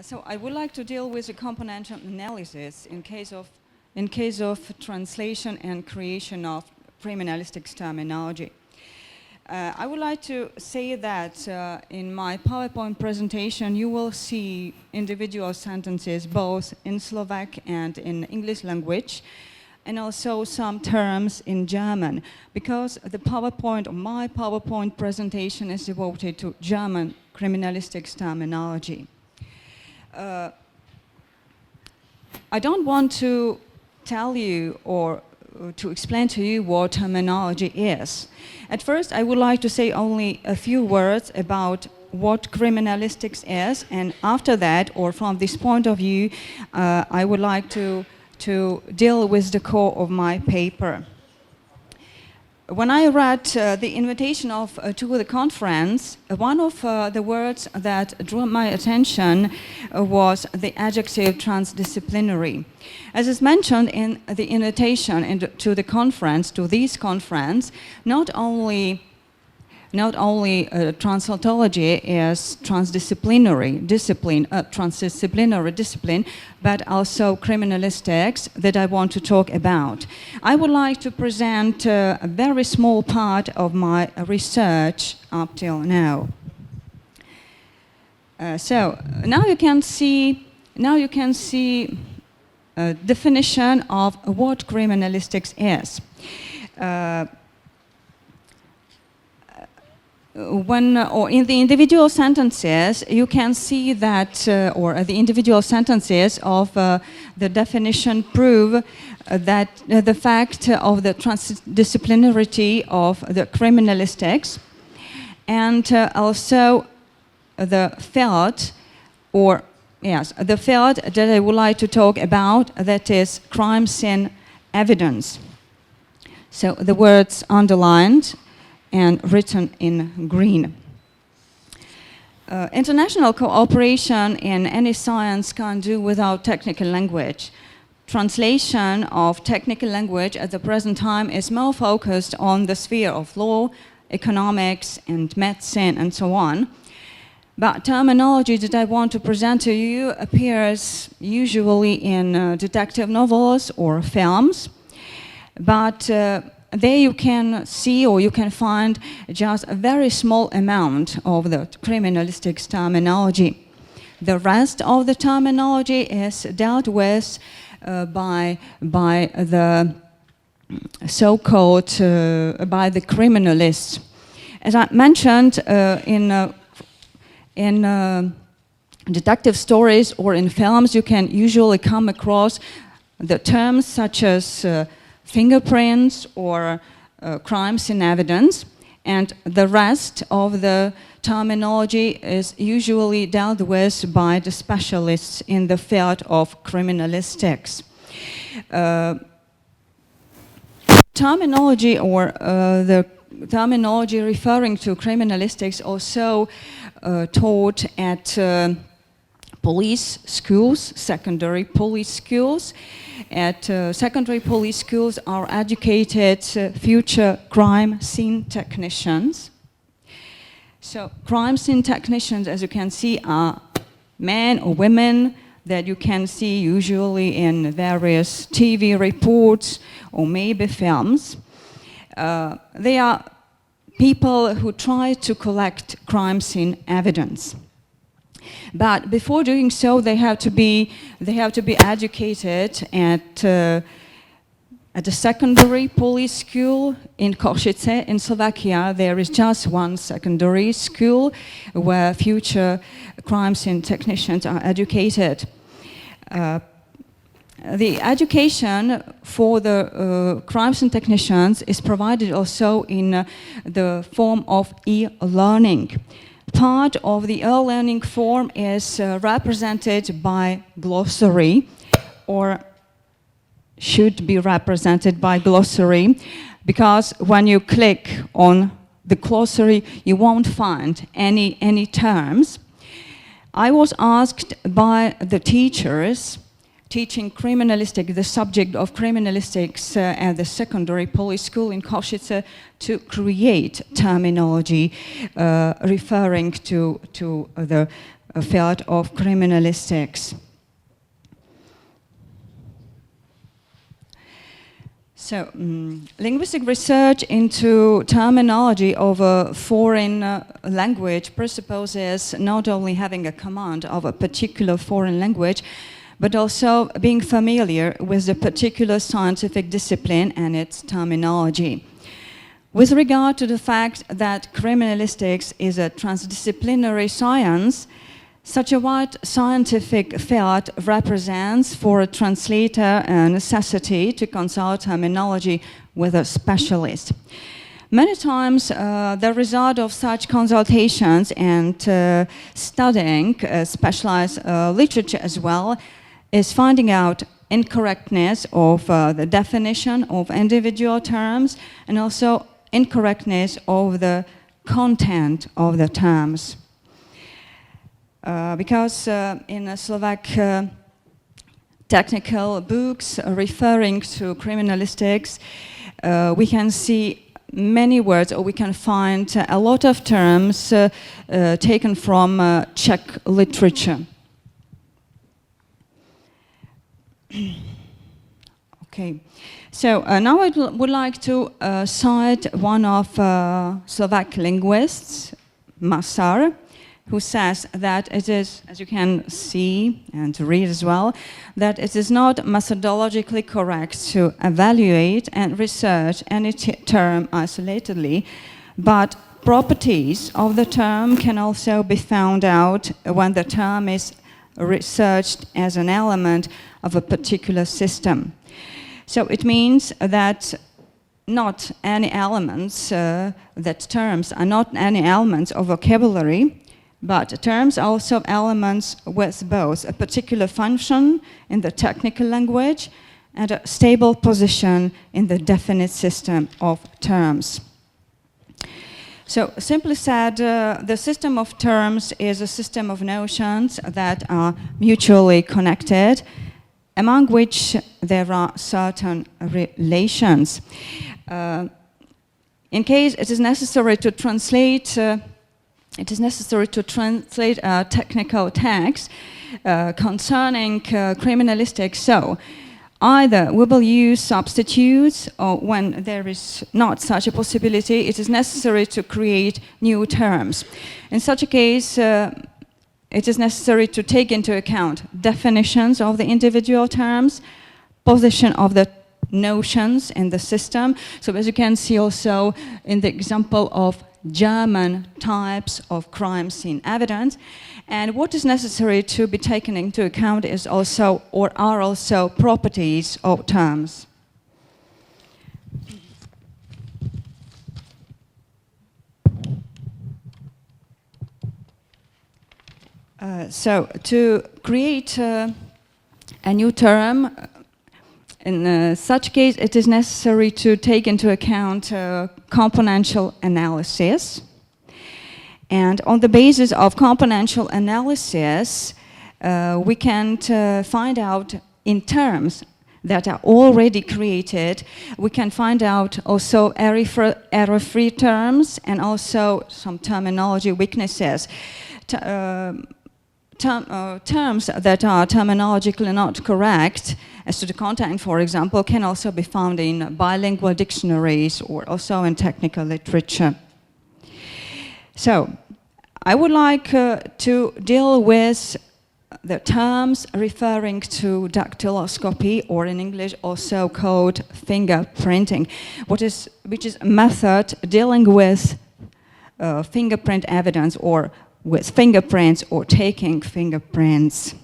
So I would like to deal with the componential analysis in case of translation and creation of criminalistics terminology. I would like to say that in my PowerPoint presentation you will see individual sentences both in Slovak and in English language, and also some terms in German, because my PowerPoint presentation is devoted to German criminalistics terminology. I don't want to tell you or to explain to you what terminology is. At first, I would like to say only a few words about what criminalistics is, and after that, or from this point of view, I would like to deal with the core of my paper. When I read the invitation to the conference, one of the words that drew my attention was the adjective transdisciplinary. As is mentioned in the invitation to this conference, not only translatology is transdisciplinary discipline, but also criminalistics that I want to talk about. I would like to present a very small part of my research up till now. So now you can see a definition of what criminalistics is. In the individual sentences, you can see that, the individual sentences of the definition prove that the fact of the transdisciplinarity of the criminalistics, and also the field that I would like to talk about, that is crime scene evidence. So the words underlined and written in green. International cooperation in any science can't do without technical language. Translation of technical language at the present time is more focused on the sphere of law, economics, and medicine, and so on. But terminology that I want to present to you appears usually in detective novels or films, but there you can see, or you can find, just a very small amount of the criminalistics terminology. The rest of the terminology is dealt with by the so-called by the criminalists. As I mentioned, in detective stories or in films, you can usually come across the terms such as fingerprints or crime scene evidence, and the rest of the terminology is usually dealt with by the specialists in the field of criminalistics. Terminology or the terminology referring to criminalistics also taught at police schools, secondary police schools. At secondary police schools are educated future crime scene technicians. So crime scene technicians, as you can see, are men or women that you can see usually in various TV reports or maybe films. They are people who try to collect crime scene evidence. But before doing so, they have to be educated at a secondary police school in Košice, in Slovakia. There is just one secondary school where future crime scene technicians are educated. The education for the crime scene technicians is provided also in the form of e-learning. Part of the e-learning form is represented by glossary, or should be represented by glossary, because when you click on the glossary you won't find any terms. I was asked by the teachers teaching the subject of criminalistics at the secondary police school in Košice to create terminology referring to the field of criminalistics. So, linguistic research into terminology of a foreign language presupposes not only having a command of a particular foreign language, but also being familiar with the particular scientific discipline and its terminology. With regard to the fact that criminalistics is a transdisciplinary science, such a wide scientific field represents for a translator a necessity to consult terminology with a specialist. Many times, the result of such consultations and studying specialized literature as well is finding out incorrectness of the definition of individual terms and also incorrectness of the content of the terms. Because in Slovak technical books referring to criminalistics, we can see many words, or we can find a lot of terms taken from Czech literature. Okay, so now I would like to cite one of Slovak linguists, Masar, who says that it is, as you can see and read as well, that it is not methodologically correct to evaluate and research any term isolatedly, but properties of the term can also be found out when the term is researched as an element of a particular system. So it means that not any elements, that terms are not any elements of vocabulary, but terms are also elements with both a particular function in the technical language and a stable position in the definite system of terms. So, simply said, the system of terms is a system of notions that are mutually connected, among which there are certain relations. In case it is necessary to translate a technical text concerning criminalistics. So, either we will use substitutes, or when there is not such a possibility, it is necessary to create new terms. In such a case, it is necessary to take into account definitions of the individual terms, position of the notions in the system. So as you can see also in the example of German types of crime scene evidence. And what is necessary to be taken into account is also, or are also, properties of terms. So to create a new term, in such case, it is necessary to take into account componential analysis. And on the basis of componential analysis, we can find out in terms that are already created, we can find out also error-free terms and also some terminology weaknesses. Terms that are terminologically not correct as to the content, for example, can also be found in bilingual dictionaries or also in technical literature. So, I would like to deal with the terms referring to dactyloscopy, or in English also called fingerprinting, which is a method dealing with fingerprint evidence, or with fingerprints, or taking fingerprints.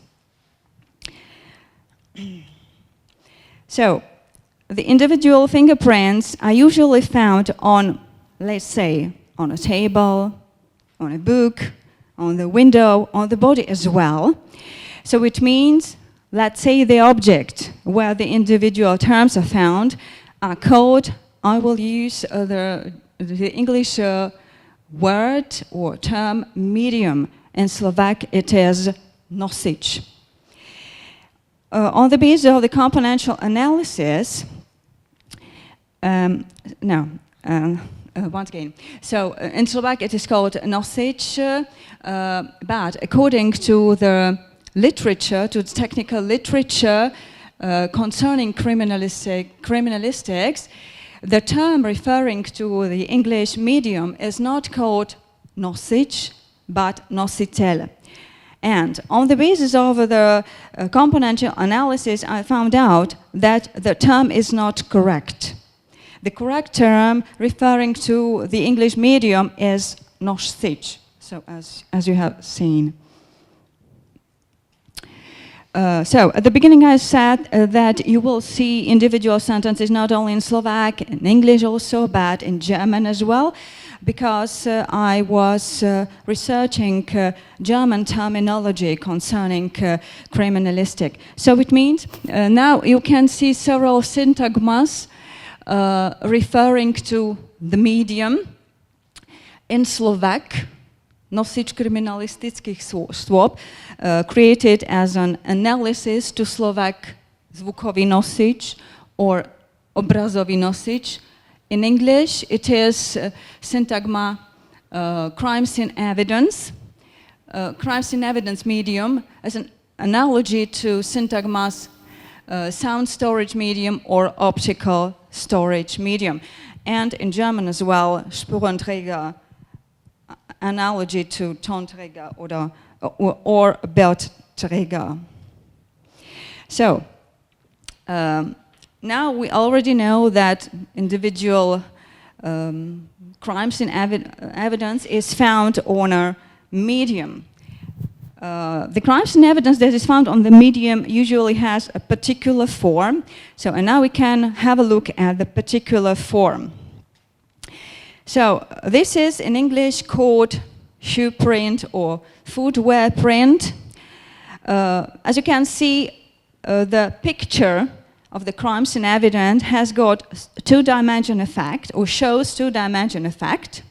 So, the individual fingerprints are usually found on, let's say, on a table, on a book, on the window, on the body as well. So it means, let's say the object where the individual terms are found are called, I will use the English word or term medium. In Slovak it is nosič. On the basis of the componential analysis, once again. So in Slovak it is called nosič, but according to the literature, to the technical literature concerning criminalistics, the term referring to the English medium is not called nosič, but nositelj. And on the basis of the componential analysis, I found out that the term is not correct. The correct term referring to the English medium is nosič, so as you have seen. So at the beginning I said that you will see individual sentences not only in Slovak, in English also, but in German as well, because I was researching German terminology concerning criminalistic. So it means now you can see several syntagmas referring to the medium. In Slovak, nosič kriminalistických slov, created as an analysis to Slovak zvukový nosič or obrazový nosič. In English, it is syntagma crime scene evidence. Crime scene evidence medium as an analogy to syntagmas sound storage medium or optical storage medium. And in German as well, Spurenträger, analogy to Tonträger or Beltträger. So, now we already know that individual crime scene evidence is found on a medium. The crime scene evidence that is found on the medium usually has a particular form. So, and now we can have a look at the particular form. So, this is in English called shoe print or footwear print. As you can see, the picture of the crime scene evidence has got two-dimensional effect or shows two-dimensional effect,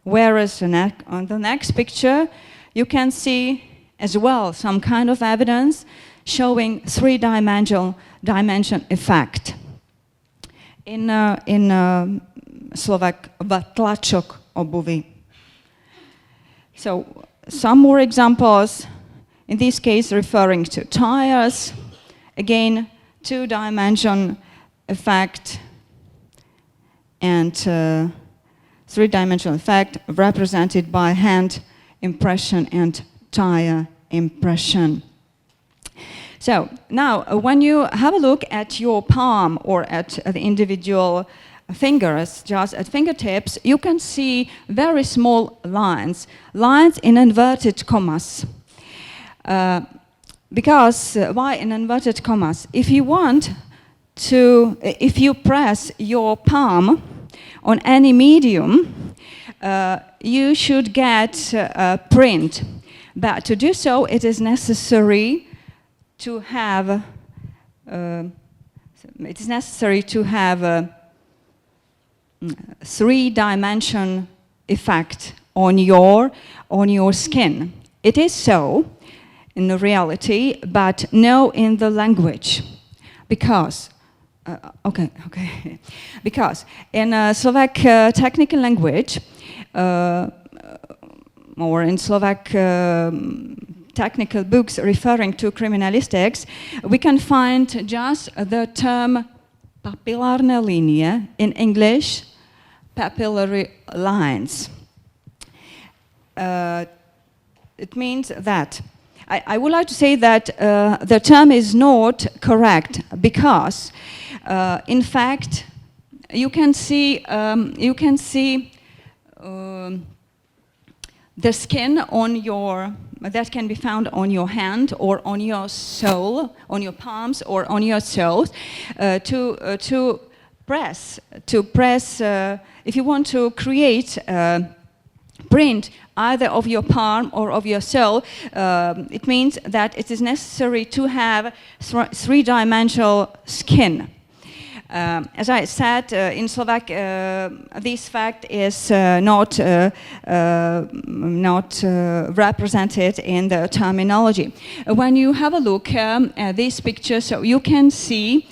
whereas on the next picture you can see as well some kind of evidence showing three-dimensional effect. In Slovak tlačok obuvi. So some more examples, in this case referring to tires, again two-dimension effect and three-dimensional effect represented by hand impression and tire impression. So now when you have a look at your palm or at the individual fingers, just at fingertips, you can see very small lines in inverted commas. Because why in inverted commas? If you press your palm on any medium, you should get a print. But to do so, it is necessary to have three-dimension effect on your skin. It is so in the reality, but no in the language, because because in Slovak technical language or in Slovak technical books referring to criminalistics, we can find just the term papilárne linie, in English, papillary lines. It means that I would like to say that the term is not correct because, in fact, you can see the skin on that can be found on your hand or on your sole, on your palms or on your soles. To press. If you want to create a print either of your palm or of your sole, it means that it is necessary to have three-dimensional skin. As I said, in Slovak, this fact is not represented in the terminology. When you have a look at this picture, so you can see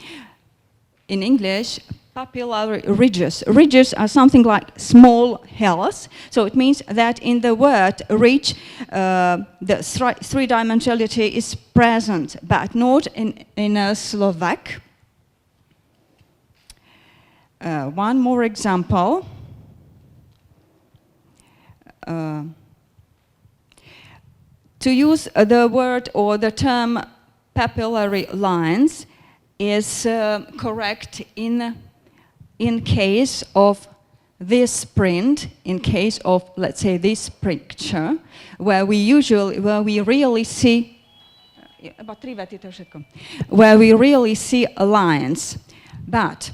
in English papillary ridges. Ridges are something like small hills, so it means that in the word ridge, the three-dimensionality is present, but not in Slovak. One more example. To use the word or the term papillary lines is correct in case of this print, in case of, let's say, this picture, where we really see lines. But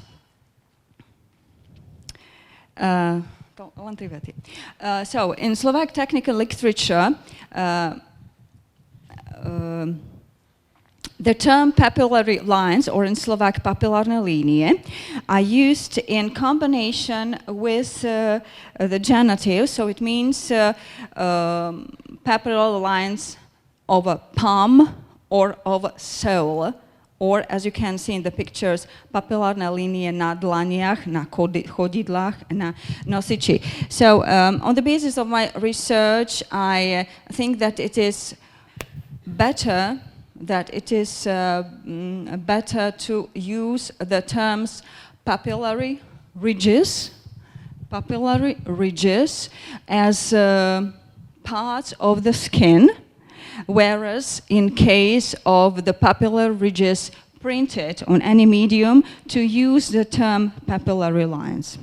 so in Slovak technical literature, the term papillary lines, or in Slovak papilárne línie, are used in combination with the genitive, so it means papillary lines of a palm or of a sole, or as you can see in the pictures, papilárne línie na dlaniach, na chodidlách, na nosiči. So on the basis of my research, I think that it is better to use the terms papillary ridges as parts of the skin, whereas in case of the papillary ridges printed on any medium, to use the term papillary lines.